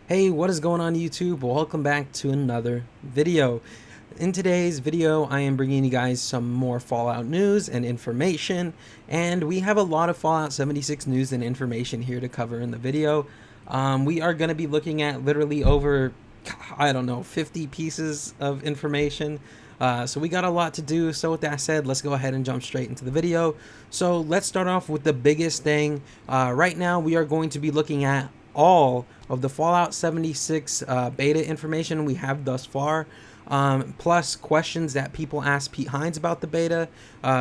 Hey, what is going on YouTube? Welcome back to another video. In today's video, I am bringing you guys some more Fallout news and information, and we have a lot of Fallout 76 news and information here to cover in the video. We are going to be looking at literally over, I don't know, 50 pieces of information. So we got a lot to do. So with that said, let's go ahead and jump straight into the video. So let's start off with the biggest thing. Right now, we are going to be looking at all of the Fallout 76 beta information we have thus far, plus questions that people ask Pete Hines about the beta.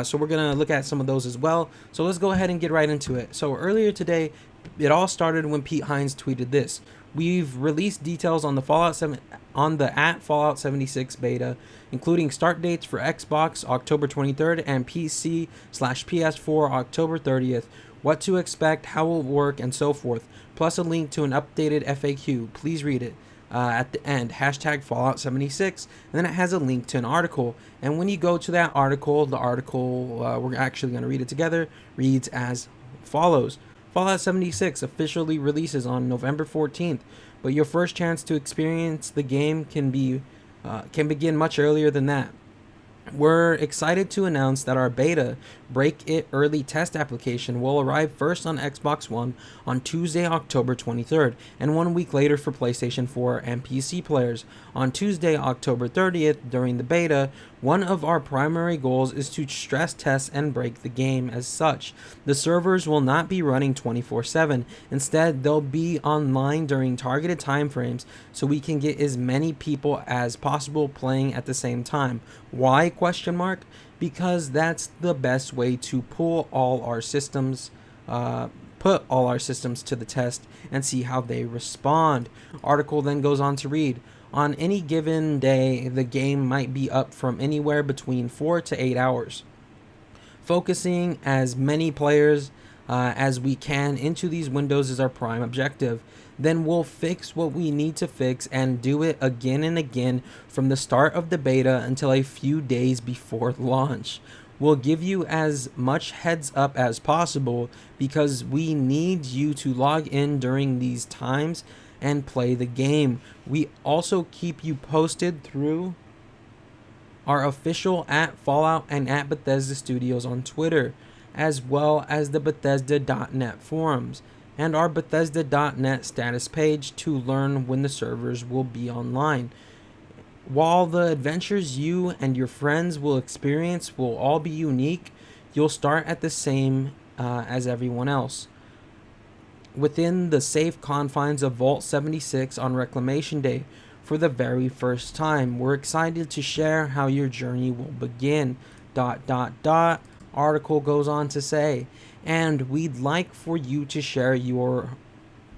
So we're going to look at some of those as well. So let's go ahead and get right into it. So earlier today, it all started when Pete Hines tweeted this. We've released details on the Fallout 76 beta, including start dates for Xbox October 23rd and PC/PS4 October 30th, what to expect, how it will work, and so forth, plus a link to an updated FAQ. Please read it. At the end, hashtag Fallout 76, and then it has a link to an article. And when you go to that article, we're actually going to read it together, reads as follows. Fallout 76 officially releases on November 14th, but your first chance to experience the game can begin much earlier than that. We're excited to announce that our beta Break It early test application will arrive first on Xbox One on Tuesday, October 23rd, and 1 week later for PlayStation 4 and PC players. On Tuesday, October 30th, during the beta, one of our primary goals is to stress test and break the game as such. The servers will not be running 24/7. Instead, they'll be online during targeted timeframes so we can get as many people as possible playing at the same time. Why? Question mark. Because that's the best way to put all our systems to the test and see how they respond. Article then goes on to read, on any given day, the game might be up from anywhere between 4 to 8 hours. Focusing as many players as we can into these windows is our prime objective. Then we'll fix what we need to fix and do it again and again from the start of the beta until a few days before launch. We'll give you as much heads up as possible because we need you to log in during these times and play the game. We also keep you posted through our official @Fallout and @Bethesda Studios on Twitter, as well as the Bethesda.net forums and our Bethesda.net status page to learn when the servers will be online. While the adventures you and your friends will experience will all be unique, you'll start at the same as everyone else, within the safe confines of Vault 76 on Reclamation Day. For the very first time, we're excited to share how your journey will begin. ... Article goes on to say, and we'd like for you to share your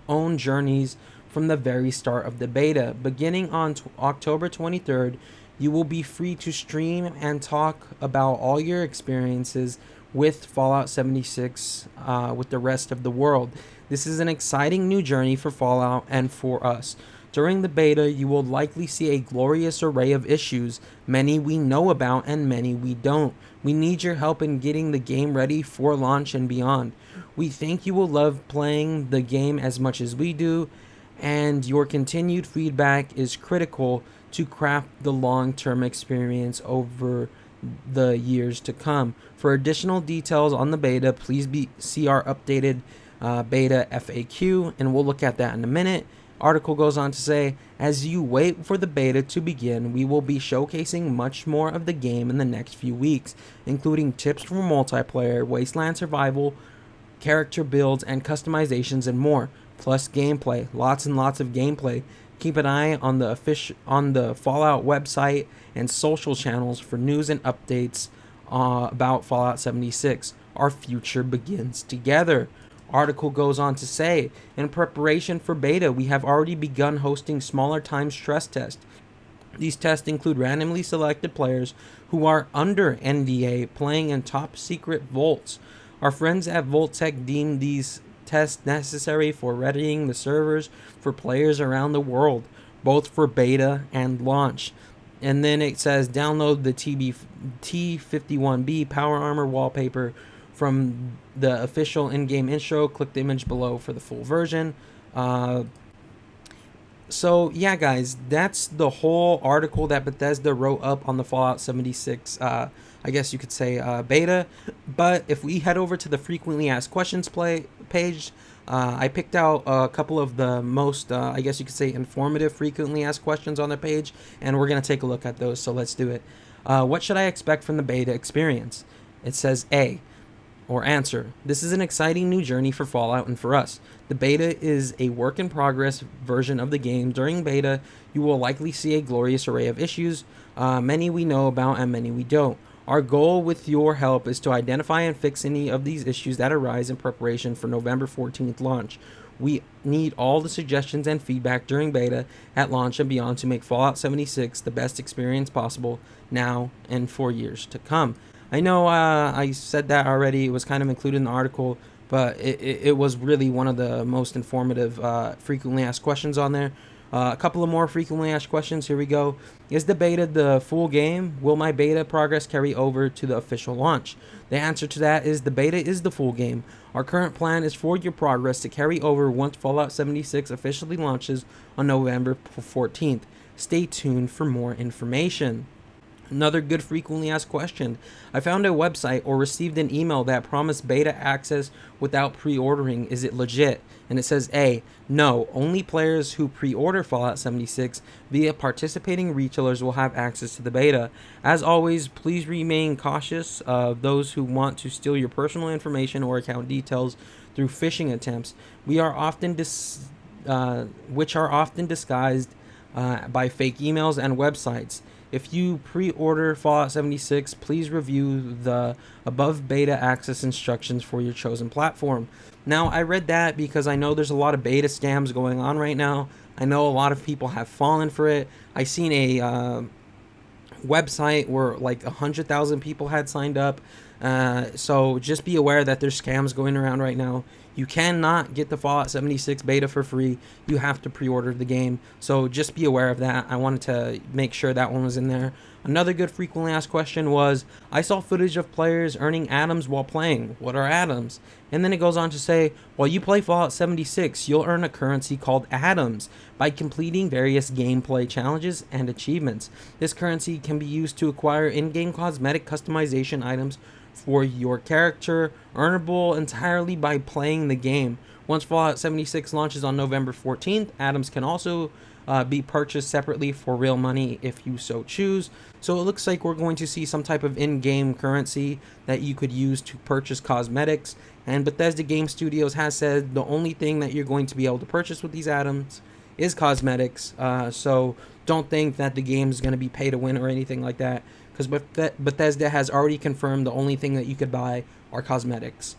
own journeys from the very start of the beta. Beginning on October 23rd, you will be free to stream and talk about all your experiences with Fallout 76 with the rest of the world. This is an exciting new journey for Fallout and for us. During the beta, you will likely see a glorious array of issues, many we know about and many we don't. We need your help in getting the game ready for launch and beyond. We think you will love playing the game as much as we do, and your continued feedback is critical to craft the long-term experience over the years to come. For additional details on the beta, please see our updated beta FAQ, and we'll look at that in a minute. Article goes on to say, as you wait for the beta to begin, we will be showcasing much more of the game in the next few weeks, including tips for multiplayer, wasteland survival, character builds and customizations, and more, plus gameplay, lots and lots of gameplay. Keep an eye on the Fallout website and social channels for news and updates about Fallout 76. Our future begins together. Article goes on to say, in preparation for beta, we have already begun hosting smaller time stress tests. These tests include randomly selected players who are under NDA playing in top secret vaults. Our friends at Vault-Tec deem these tests necessary for readying the servers for players around the world, both for beta and launch. And then it says download the T51B Power Armor wallpaper from the official in-game intro. Click the image below for the full version. So yeah, guys, that's the whole article that Bethesda wrote up on the Fallout 76. I guess you could say beta. But if we head over to the frequently asked questions play page, I picked out a couple of the most, I guess you could say, informative frequently asked questions on the page, and we're gonna take a look at those. So let's do it. What should I expect from the beta experience? It says A. Or answer. This is an exciting new journey for Fallout and for us. The beta is a work in progress version of the game. During beta, you will likely see a glorious array of issues, many we know about and many we don't. Our goal with your help is to identify and fix any of these issues that arise in preparation for November 14th launch. We need all the suggestions and feedback during beta, at launch, and beyond to make Fallout 76 the best experience possible now and for years to come. I know I said that already. It was kind of included in the article, but it was really one of the most informative frequently asked questions on there. A couple of more frequently asked questions. Here we go. Is the beta the full game? Will my beta progress carry over to the official launch? The answer to that is the beta is the full game. Our current plan is for your progress to carry over once Fallout 76 officially launches on November 14th. Stay tuned for more information. Another good frequently asked question. I found a website or received an email that promised beta access without pre-ordering. Is it legit? And it says A. No, only players who pre-order Fallout 76 via participating retailers will have access to the beta. As always, please remain cautious of those who want to steal your personal information or account details through phishing attempts. Which are often disguised by fake emails and websites. If you pre-order Fallout 76, please review the above beta access instructions for your chosen platform. Now, I read that because I know there's a lot of beta scams going on right now. I know a lot of people have fallen for it. I seen a website where like 100,000 people had signed up. So just be aware that there's scams going around right now. You cannot get the Fallout 76 beta for free. You have to pre-order the game. So just be aware of that. I wanted to make sure that one was in there. Another good frequently asked question was, I saw footage of players earning atoms while playing. What are atoms? And then it goes on to say, while you play Fallout 76, you'll earn a currency called atoms by completing various gameplay challenges and achievements. This currency can be used to acquire in-game cosmetic customization items for your character, earnable entirely by playing the game. Once Fallout 76 launches on November 14th, atoms can also be purchased separately for real money if you so choose. So it looks like we're going to see some type of in-game currency that you could use to purchase cosmetics. And Bethesda Game Studios has said the only thing that you're going to be able to purchase with these atoms is cosmetics. So don't think that the game is going to be pay to win or anything like that, because Bethesda has already confirmed the only thing that you could buy are cosmetics.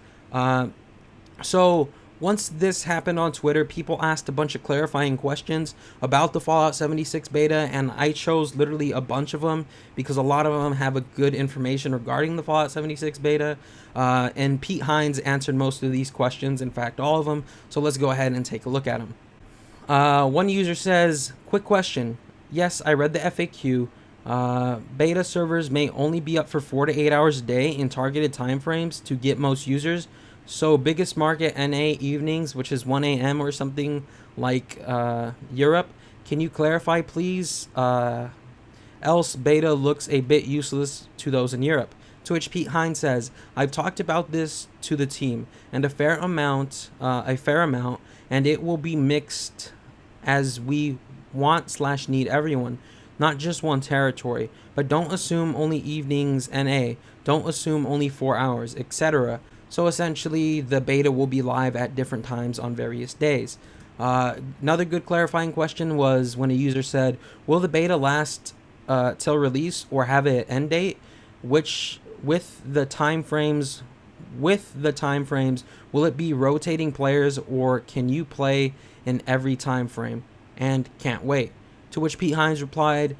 So once this happened on Twitter, people asked a bunch of clarifying questions about the Fallout 76 beta, and I chose literally a bunch of them because a lot of them have a good information regarding the Fallout 76 beta. And Pete Hines answered most of these questions, in fact, all of them. So let's go ahead and take a look at them. One user says, quick question. Yes, I read the FAQ. Beta servers may only be up for 4 to 8 hours a day in targeted timeframes to get most users. So biggest market NA evenings, which is 1 a.m. or something like Europe. Can you clarify, please? Else beta looks a bit useless to those in Europe. To which Pete Hines says, I've talked about this to the team, and a fair amount, and it will be mixed as we want/need everyone, not just one territory. But don't assume only evenings NA. Don't assume only 4 hours, etc. So essentially, the beta will be live at different times on various days. Another good clarifying question was when a user said, will the beta last till release or have an end date? Which, with the time frames, will it be rotating players, or can you play in every time frame? And can't wait. To which Pete Hines replied,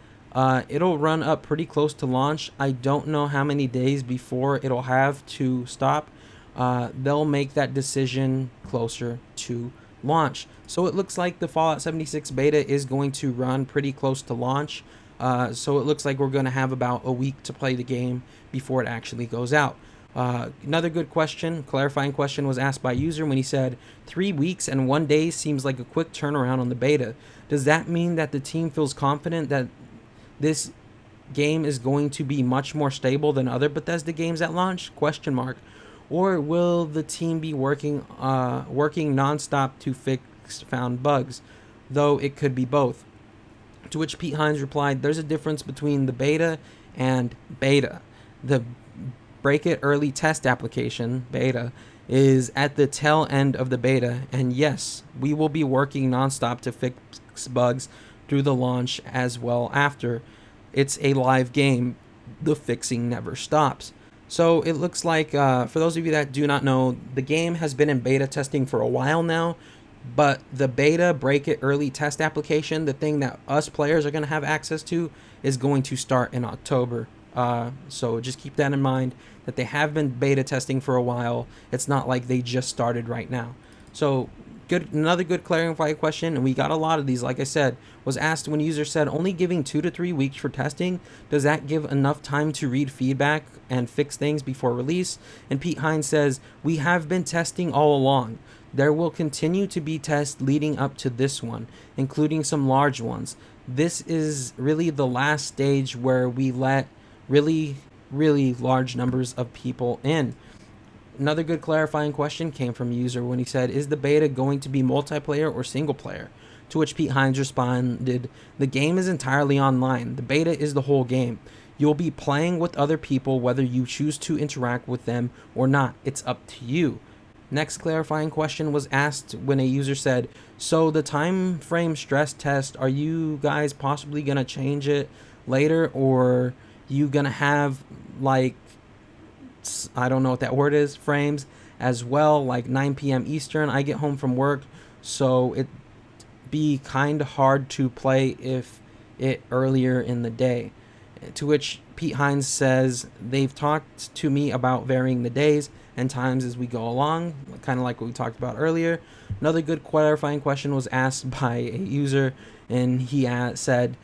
it'll run up pretty close to launch. I don't know how many days before it'll have to stop. They'll make that decision closer to launch. So it looks like the Fallout 76 beta is going to run pretty close to launch. So it looks like we're going to have about a week to play the game before it actually goes out. Another good question, clarifying question, was asked by a user when he said 3 weeks and 1 day seems like a quick turnaround on the beta. Does that mean that the team feels confident that this game is going to be much more stable than other Bethesda games at launch? Question mark. Or will the team be working nonstop to fix found bugs? Though it could be both. To which Pete Hines replied, "There's a difference between the beta and beta. The Break It Early Test application, beta, is at the tail end of the beta, and yes, we will be working nonstop to fix bugs through the launch as well after. It's a live game. The fixing never stops." So it looks like, for those of you that do not know, the game has been in beta testing for a while now, but the beta Break It Early Test application, the thing that us players are going to have access to, is going to start in October. So just keep that in mind, that they have been beta testing for a while. It's not like they just started right now. So another good clarifying question, and we got a lot of these, like I said, was asked when user said only giving 2 to 3 weeks for testing. Does that give enough time to read feedback and fix things before release? And Pete Hines says, "We have been testing all along. There will continue to be tests leading up to this one, including some large ones. This is really the last stage where we let really large numbers of people in." Another good clarifying question came from a user when he said, "Is the beta going to be multiplayer or single player?" To which Pete Hines responded, "The game is entirely online. The beta is the whole game. You'll be playing with other people whether you choose to interact with them or not. It's up to you." Next clarifying question was asked when a user said, "So the time frame stress test, are you guys possibly going to change it later, or you going to have like, I don't know what that word is, frames as well, like 9 p.m. Eastern? I get home from work, so it'd be kind of hard to play if it earlier in the day." To which Pete Hines says, "They've talked to me about varying the days and times as we go along," kind of like what we talked about earlier. Another good clarifying question was asked by a user, and he said,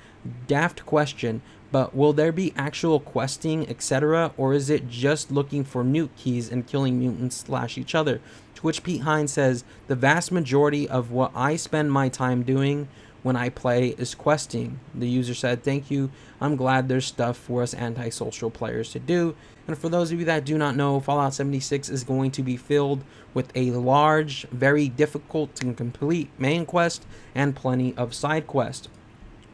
"Daft question, but will there be actual questing, etc., or is it just looking for nuke keys and killing mutants / each other?" To which Pete Hines says, "The vast majority of what I spend my time doing when I play is questing." The user said, "Thank you. I'm glad there's stuff for us antisocial players to do." And for those of you that do not know, Fallout 76 is going to be filled with a large, very difficult to complete main quest and plenty of side quests.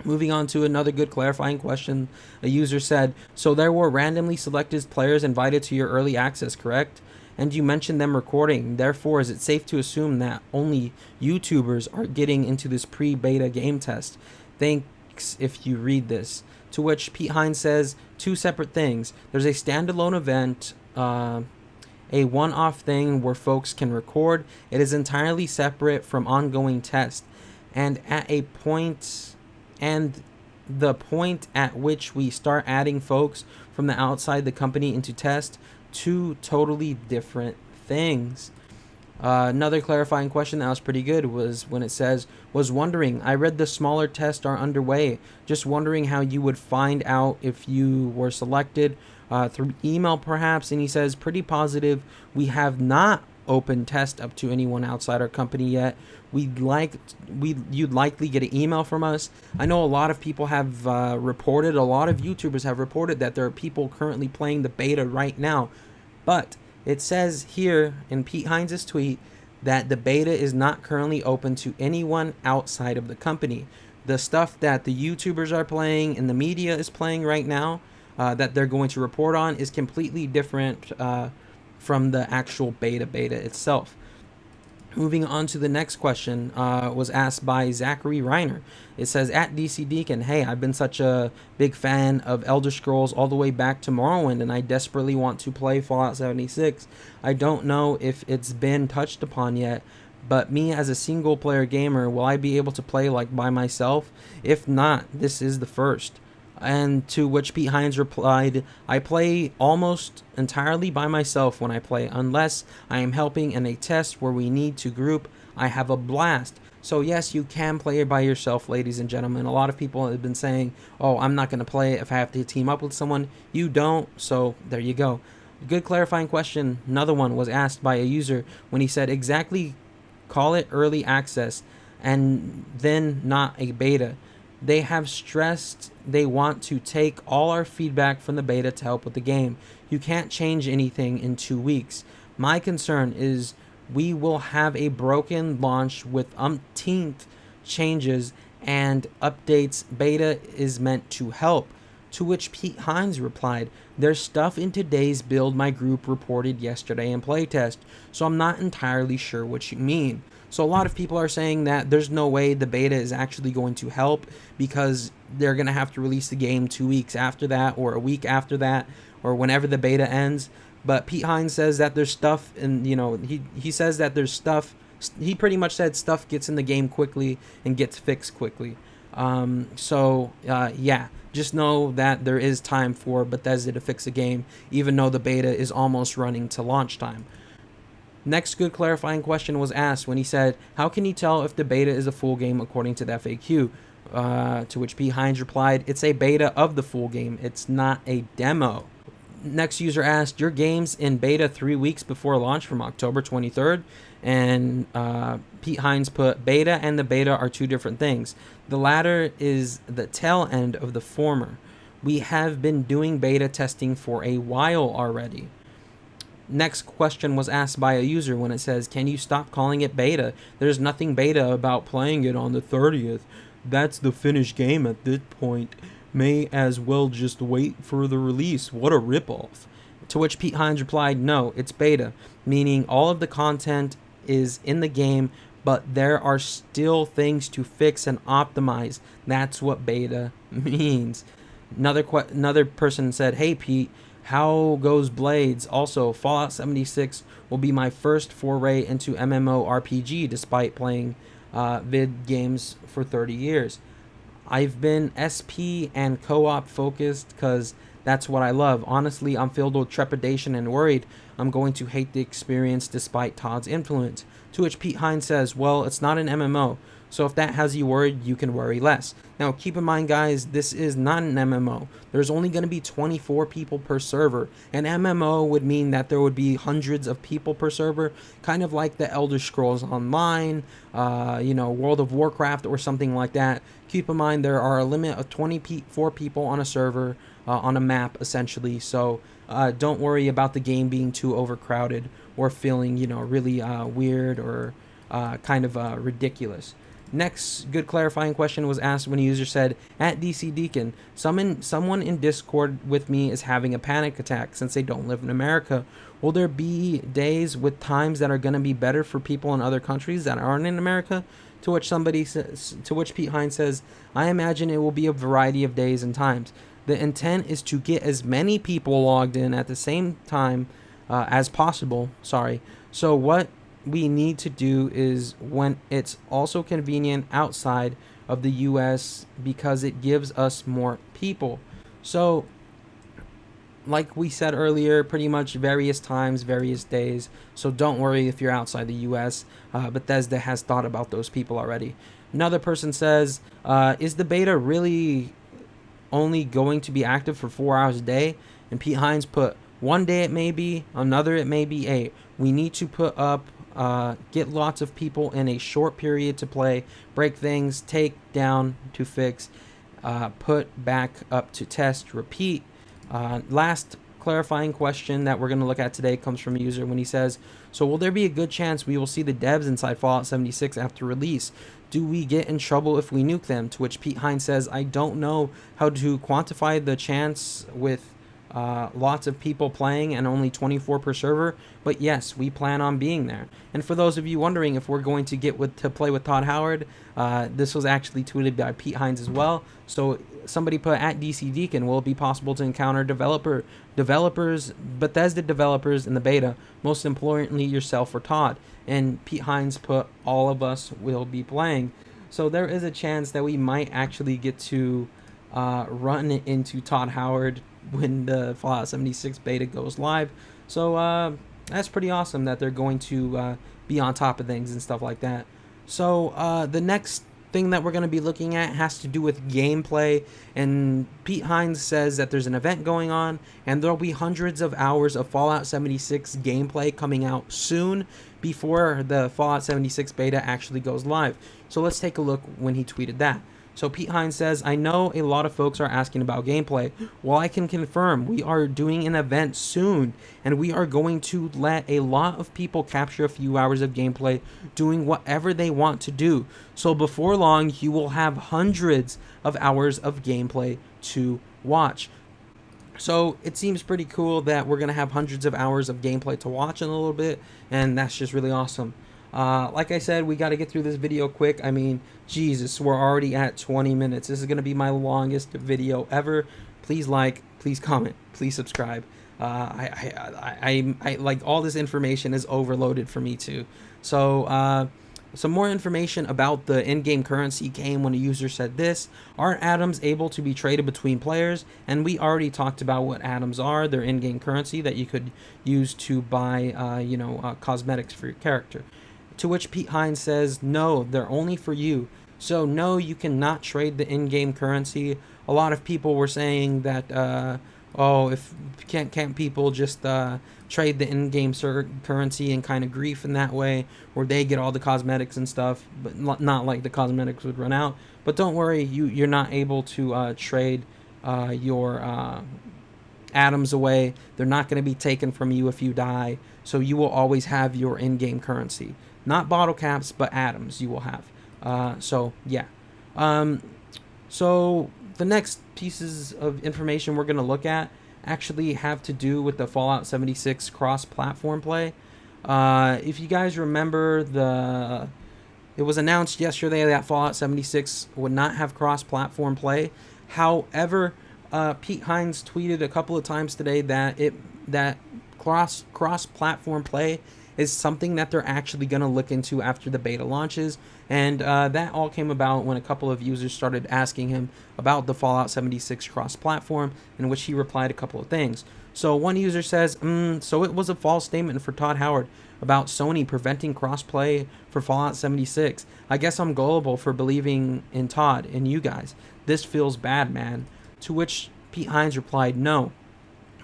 Moving on to another good clarifying question, a user said, "So there were randomly selected players invited to your early access, correct? And you mentioned them recording. Therefore, is it safe to assume that only YouTubers are getting into this pre-beta game test? Thanks if you read this." To which Pete Hines says, "Two separate things. There's a standalone event, a one-off thing where folks can record. It is entirely separate from ongoing test. And the point at which we start adding folks from the outside the company into test, two totally different things." Another clarifying question that was pretty good was when it says, "Was wondering, I read the smaller tests are underway. Just wondering how you would find out if you were selected, through email perhaps?" And he says, "Pretty positive we have not opened test up to anyone outside our company yet. You'd likely get an email from us." I know a lot of people have reported, a lot of YouTubers have reported that there are people currently playing the beta right now. But it says here in Pete Hines' tweet that the beta is not currently open to anyone outside of the company. The stuff that the YouTubers are playing and the media is playing right now, that they're going to report on, is completely different from the actual beta itself. Moving on to the next question, was asked by Zachary Reiner. It says, "At DC Deacon, hey, I've been such a big fan of Elder Scrolls all the way back to Morrowind, and I desperately want to play Fallout 76. I don't know if it's been touched upon yet, but me as a single player gamer, will I be able to play like by myself? If not, this is the first." And to which Pete Hines replied, "I play almost entirely by myself when I play, unless I am helping in a test where we need to group. I have a blast." So yes, you can play it by yourself, ladies and gentlemen. A lot of people have been saying, "Oh, I'm not going to play it if I have to team up with someone." You don't, so there you go. Good clarifying question. Another one was asked by a user when he said, exactly, call it early access and then not a beta. They have stressed they want to take all our feedback from the beta to help with the game. You can't change anything in 2 weeks. My concern is we will have a broken launch with umpteenth changes and updates. Beta is meant to help. To which Pete Hines replied, there's stuff in today's build my group reported yesterday in playtest, so I'm not entirely sure what you mean. So a lot of people are saying that there's no way the beta is actually going to help because they're going to have to release the game 2 weeks after that or a week after that or whenever the beta ends. But Pete Hines says that there's stuff, and he says that there's stuff. He pretty much said stuff gets in the game quickly and gets fixed quickly. Yeah, just know that there is time for Bethesda to fix the game, even though the beta is almost running to launch time. Next good clarifying question was asked when he said, how can you tell if the beta is a full game according to the FAQ? To which P. Hines replied, it's a beta of the full game. It's not a demo. Next user asked, your game's in beta 3 weeks before launch from October 23rd. And Pete Hines put, beta and the beta are two different things. The latter is the tail end of the former. We have been doing beta testing for a while already. Next question was asked by a user when it says, can you stop calling it beta? There's nothing beta about playing it on the 30th. That's the finished game at this point. May as well just wait for the release. What a ripoff. To which Pete Hines replied, no, it's beta, meaning all of the content is in the game, but there are still things to fix and optimize. That's what beta means. Another person said, hey Pete, how goes Blades? Also, Fallout 76 will be my first foray into MMORPG despite playing vid games for 30 years. I've been SP and co-op focused because that's what I love. Honestly, I'm filled with trepidation and worried I'm going to hate the experience despite Todd's influence. To which Pete Hines says, well, it's not an MMO, so if that has you worried, you can worry less. Now, keep in mind, guys, this is not an MMO. There's only going to be 24 people per server. An MMO would mean that there would be hundreds of people per server, kind of like the Elder Scrolls Online, World of Warcraft or something like that. Keep in mind, there are a limit of 24 people on a server, on a map, essentially. So don't worry about the game being too overcrowded or feeling, really weird or kind of ridiculous. Next good clarifying question was asked when a user said, at DC Deacon, someone in Discord with me is having a panic attack since they don't live in America. Will there be days with times that are going to be better for people in other countries that aren't in America? To which Pete Hines says, I imagine it will be a variety of days and times. The intent is to get as many people logged in at the same time as possible. So what we need to do is when it's also convenient outside of the US because it gives us more people. So like we said earlier, pretty much various times, various days. So don't worry if you're outside the US. Bethesda has thought about those people already. Another person says, is the beta really only going to be active for 4 hours a day? And Pete Hines put, one day it may be, another it may be 8. We need to put up get lots of people in a short period to play, break things, take down to fix, put back up to test, repeat. Last clarifying question that we're going to look at today comes from a user when he says, so will there be a good chance we will see the devs inside Fallout 76 after release? Do we get in trouble if we nuke them? To which Pete Hines says, I don't know how to quantify the chance with lots of people playing and only 24 per server, but yes, we plan on being there. And for those of you wondering if we're going to get to play with Todd Howard, this was actually tweeted by Pete Hines as well. So somebody put, at DC Deacon, will it be possible to encounter developers, Bethesda developers in the beta, most importantly yourself or Todd? And Pete Hines put, all of us will be playing. So there is a chance that we might actually get to run into Todd Howard when the Fallout 76 beta goes live. So that's pretty awesome that they're going to be on top of things and stuff like that. So the next thing that we're going to be looking at has to do with gameplay, and Pete Hines says that there's an event going on and there'll be hundreds of hours of Fallout 76 gameplay coming out soon before the Fallout 76 beta actually goes live. So let's take a look when he tweeted that. So Pete Hines says, I know a lot of folks are asking about gameplay. Well, I can confirm we are doing an event soon, and we are going to let a lot of people capture a few hours of gameplay doing whatever they want to do. So before long, you will have hundreds of hours of gameplay to watch. So it seems pretty cool that we're going to have hundreds of hours of gameplay to watch in a little bit, and that's just really awesome. Like I said, we got to get through this video quick. I mean, Jesus, we're already at 20 minutes. This is going to be my longest video ever. Please like, please comment, please subscribe. I like all this information is overloaded for me too. So, some more information about the in-game currency came when a user said this. Are atoms able to be traded between players? And we already talked about what atoms are. They're in-game currency that you could use to buy, cosmetics for your character. To which Pete Hines says, no, they're only for you. So no, you cannot trade the in-game currency. A lot of people were saying that, if can't people just trade the in-game currency and kind of grief in that way, where they get all the cosmetics and stuff, but not like the cosmetics would run out. But don't worry, you're not able to trade your atoms away. They're not going to be taken from you if you die, so you will always have your in-game currency. Not bottle caps, but atoms you will have. So yeah. So the next pieces of information we're going to look at actually have to do with the Fallout 76 cross-platform play. If you guys remember, it was announced yesterday that Fallout 76 would not have cross-platform play. However, Pete Hines tweeted a couple of times today that cross-platform play is something that they're actually going to look into after the beta launches. And that all came about when a couple of users started asking him about the Fallout 76 cross-platform, in which he replied a couple of things. So one user says, so it was a false statement for Todd Howard about Sony preventing cross-play for Fallout 76. I guess I'm gullible for believing in Todd and you guys. This feels bad, man. To which Pete Hines replied, no,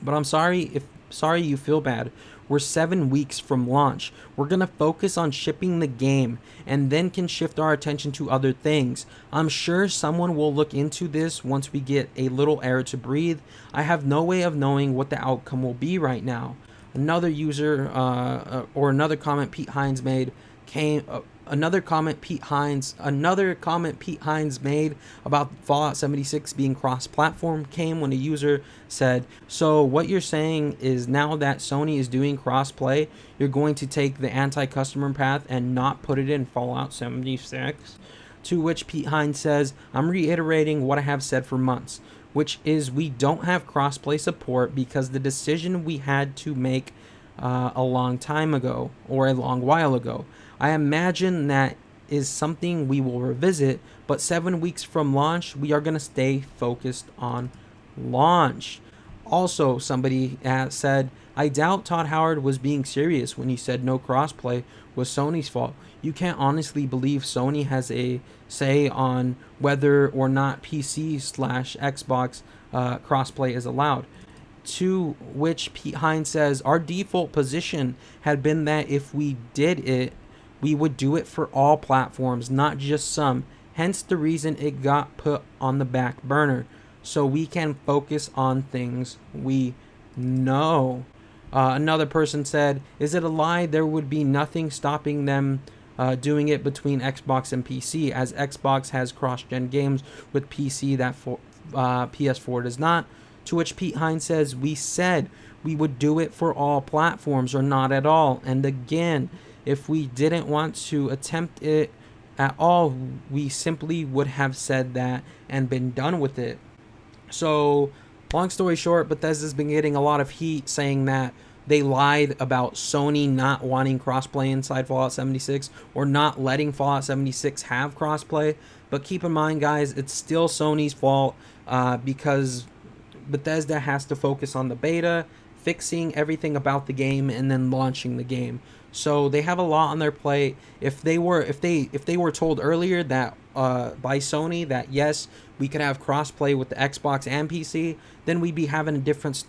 but I'm sorry you feel bad. We're 7 weeks from launch. We're going to focus on shipping the game and then can shift our attention to other things. I'm sure someone will look into this once we get a little air to breathe. I have no way of knowing what the outcome will be right now. Another user or another comment Pete Hines made came another comment Pete Hines made about Fallout 76 being cross-platform came when a user said, so what you're saying is now that Sony is doing cross-play, you're going to take the anti-customer path and not put it in Fallout 76? To which Pete Hines says, I'm reiterating what I have said for months, which is we don't have cross-play support because the decision we had to make a long time ago, or a long while ago. I imagine that is something we will revisit, but 7 weeks from launch, we are going to stay focused on launch. Also, somebody said, I doubt Todd Howard was being serious when he said no crossplay was Sony's fault. You can't honestly believe Sony has a say on whether or not PC/Xbox crossplay is allowed. To which Pete Hines says, our default position had been that if we did it, we would do it for all platforms, not just some. Hence the reason it got put on the back burner, so we can focus on things we know. Another person said, is it a lie there would be nothing stopping them doing it between Xbox and PC, as Xbox has cross-gen games with PC that PS4 does not? To which Pete Hines says, we said we would do it for all platforms or not at all. And again, if we didn't want to attempt it at all, we simply would have said that and been done with it. So, long story short, Bethesda's been getting a lot of heat saying that they lied about Sony not wanting crossplay inside Fallout 76 or not letting Fallout 76 have crossplay. But keep in mind, guys, it's still Sony's fault because Bethesda has to focus on the beta, fixing everything about the game, and then launching the game. So they have a lot on their plate. If they were told earlier that by Sony that yes, we could have crossplay with the Xbox and PC, then we'd be having a different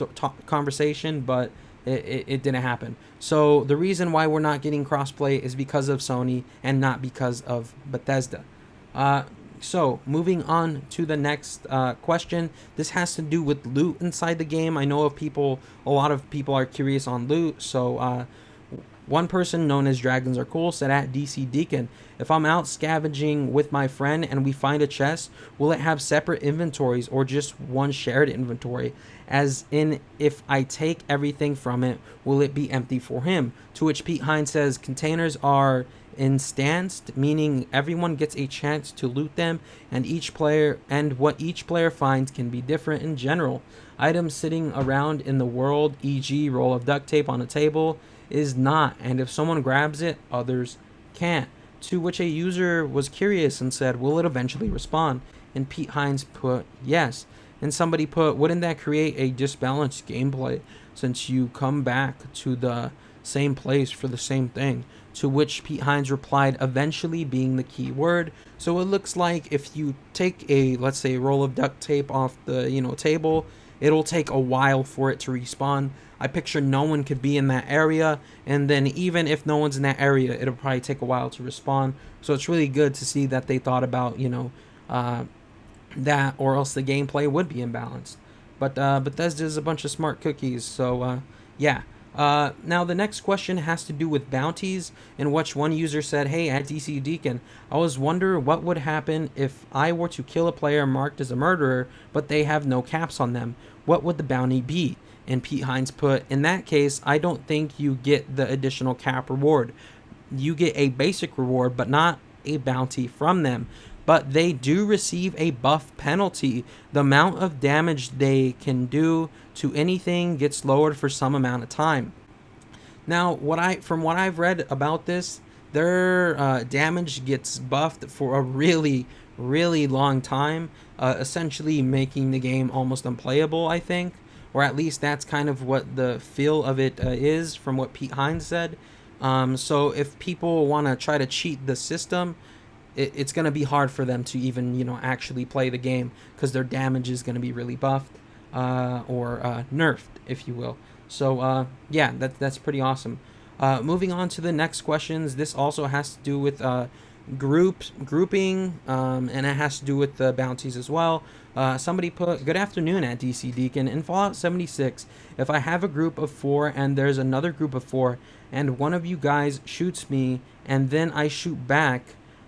conversation. But it didn't happen. So the reason why we're not getting crossplay is because of Sony and not because of Bethesda. So moving on to the next question. This has to do with loot inside the game. I know a lot of people are curious on loot. So one person known as Dragons Are Cool said at DC Deacon, if I'm out scavenging with my friend and we find a chest, will it have separate inventories or just one shared inventory? As in, if I take everything from it, will it be empty for him? To which Pete Hines says, containers are instanced, meaning everyone gets a chance to loot them, and what each player finds can be different in general. Items sitting around in the world, e.g. roll of duct tape on a table, is not, and if someone grabs it, others can't. To which a user was curious and said, will it eventually respawn? And Pete Hines put yes. And somebody put, wouldn't that create a disbalanced gameplay since you come back to the same place for the same thing? To which Pete Hines replied, eventually being the key word. So it looks like if you take let's say, roll of duct tape off the table, it'll take a while for it to respawn. I picture no one could be in that area, and then even if no one's in that area, it'll probably take a while to respawn. So it's really good to see that they thought about that, or else the gameplay would be imbalanced. But Bethesda is a bunch of smart cookies. So yeah. Now the next question has to do with bounties, in which one user said, hey, at DC Deacon, I was wondering what would happen if I were to kill a player marked as a murderer, but they have no caps on them. What would the bounty be? And Pete Hines put, in that case, I don't think you get the additional cap reward. You get a basic reward, but not a bounty from them. But they do receive a buff penalty. The amount of damage they can do to anything gets lowered for some amount of time. Now, from what I've read about this, their damage gets buffed for a really, really long time, essentially making the game almost unplayable, I think. Or at least that's kind of what the feel of it is from what Pete Hines said. So if people want to try to cheat the system, it's going to be hard for them to even actually play the game, because their damage is going to be really buffed or nerfed, if you will. So yeah, that's pretty awesome. Moving on to the next questions. This also has to do with grouping, and it has to do with the bounties as well. Somebody put, good afternoon at DC Deacon. In Fallout 76, if I have a group of 4 and there's another group of 4 and one of you guys shoots me and then I shoot back,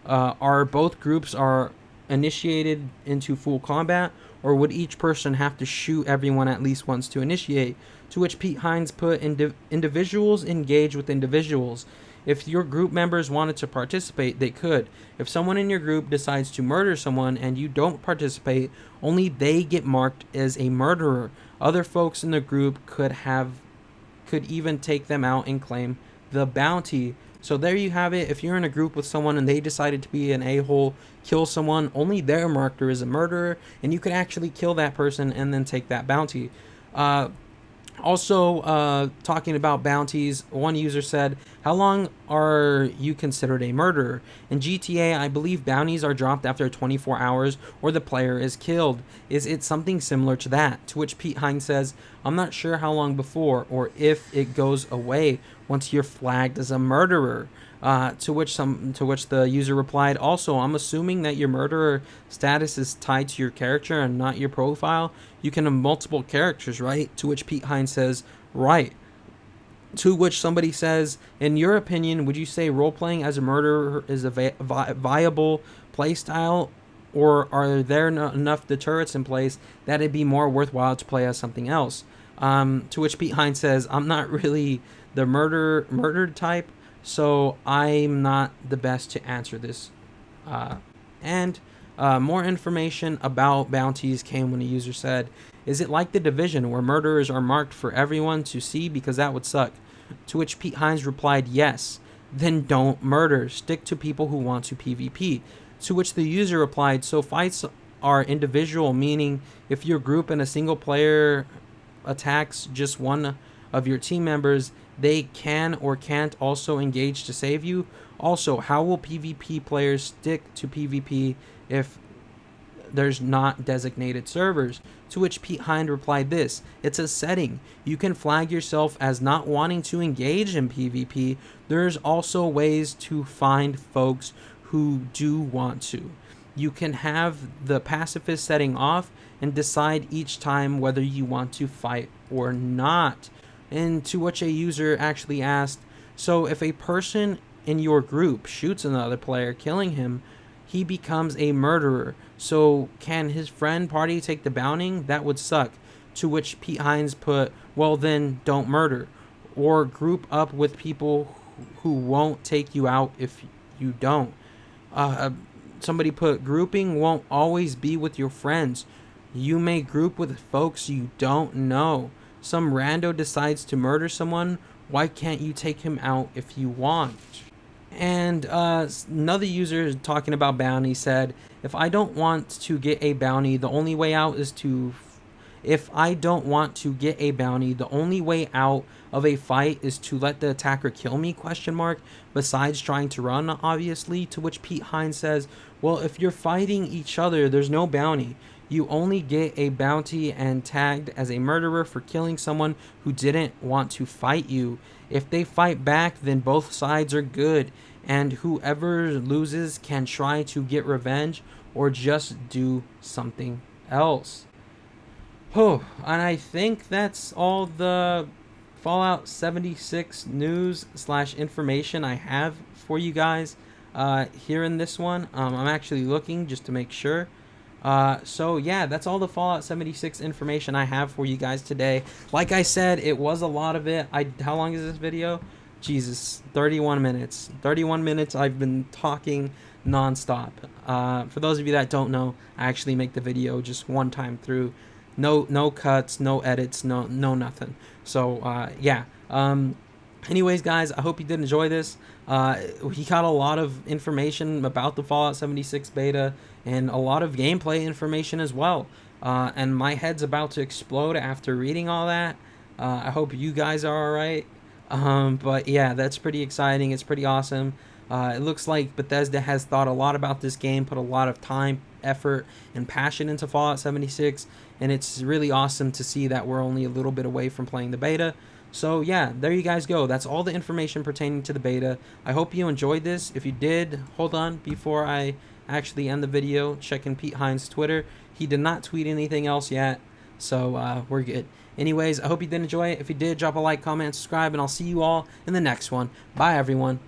are both groups are initiated into full combat, or would each person have to shoot everyone at least once to initiate? To which Pete Hines put, individuals engage with individuals. If your group members wanted to participate, they could. If someone in your group decides to murder someone and you don't participate, only they get marked as a murderer. Other folks in the group could even take them out and claim the bounty. So there you have it. If you're in a group with someone and they decided to be an a-hole, kill someone, only their marker is a murderer, and you could actually kill that person and then take that bounty. Also, talking about bounties, one user said, how long are you considered a murderer? In GTA, I believe bounties are dropped after 24 hours or the player is killed. Is it something similar to that? To which Pete Hines says, I'm not sure how long before or if it goes away once you're flagged as a murderer. To which the user replied, also, I'm assuming that your murderer status is tied to your character and not your profile. You can have multiple characters, right? To which Pete Hines says, right. To which somebody says, in your opinion, would you say role-playing as a murderer is a viable playstyle, or are there enough deterrents in place that it'd be more worthwhile to play as something else? To which Pete Hines says, I'm not really the murdered type, so I'm not the best to answer this. And more information about bounties came when a user said, is it like The Division where murderers are marked for everyone to see, because that would suck? To which Pete Hines replied, yes. Then don't murder. Stick to people who want to PvP. To which the user replied, so fights are individual, meaning if your group and a single player attacks just one of your team members, they can or can't also engage to save you. Also, how will PvP players stick to PvP if there's not designated servers? To which Pete Hind replied this: it's a setting. You can flag yourself as not wanting to engage in PvP. There's also ways to find folks who do want to. You can have the pacifist setting off and decide each time whether you want to fight or not. And to which a user actually asked, so if a person in your group shoots another player, killing him, he becomes a murderer. So can his friend party take the bounty? That would suck. To which Pete Hines put, well then don't murder. Or group up with people who won't take you out if you don't. Somebody put, grouping won't always be with your friends. You may group with folks you don't know. Some rando decides to murder someone. Why can't you take him out if you want? And another user talking about bounty said, if I don't want to get a bounty, the only way out is to... If I don't want to get a bounty, the only way out of a fight is to let the attacker kill me, ? Besides trying to run, obviously. To which Pete Hines says, well, if you're fighting each other, there's no bounty. You only get a bounty and tagged as a murderer for killing someone who didn't want to fight you. If they fight back, then both sides are good, and whoever loses can try to get revenge or just do something else. Oh, and I think that's all the Fallout 76 news / information I have for you guys here in this one. I'm actually looking just to make sure. So yeah, that's all the Fallout 76 information I have for you guys today. Like I said, it was a lot of it. How long is this video? Jesus, 31 minutes. 31 minutes I've been talking nonstop. For those of you that don't know, I actually make the video just one time through. No cuts, no edits, no nothing. So yeah. Anyways, guys, I hope you did enjoy this. He got a lot of information about the Fallout 76 beta and a lot of gameplay information as well. And my head's about to explode after reading all that. I hope you guys are alright. But yeah, that's pretty exciting. It's pretty awesome. It looks like Bethesda has thought a lot about this game, put a lot of time, effort, and passion into Fallout 76, and it's really awesome to see that we're only a little bit away from playing the beta. So yeah, there you guys go. That's all the information pertaining to the beta. I hope you enjoyed this. If you did, hold on before I actually end the video, checking Pete Hines' Twitter. He did not tweet anything else yet, so we're good. Anyways, I hope you did enjoy it. If you did, drop a like, comment, and subscribe, and I'll see you all in the next one. Bye, everyone.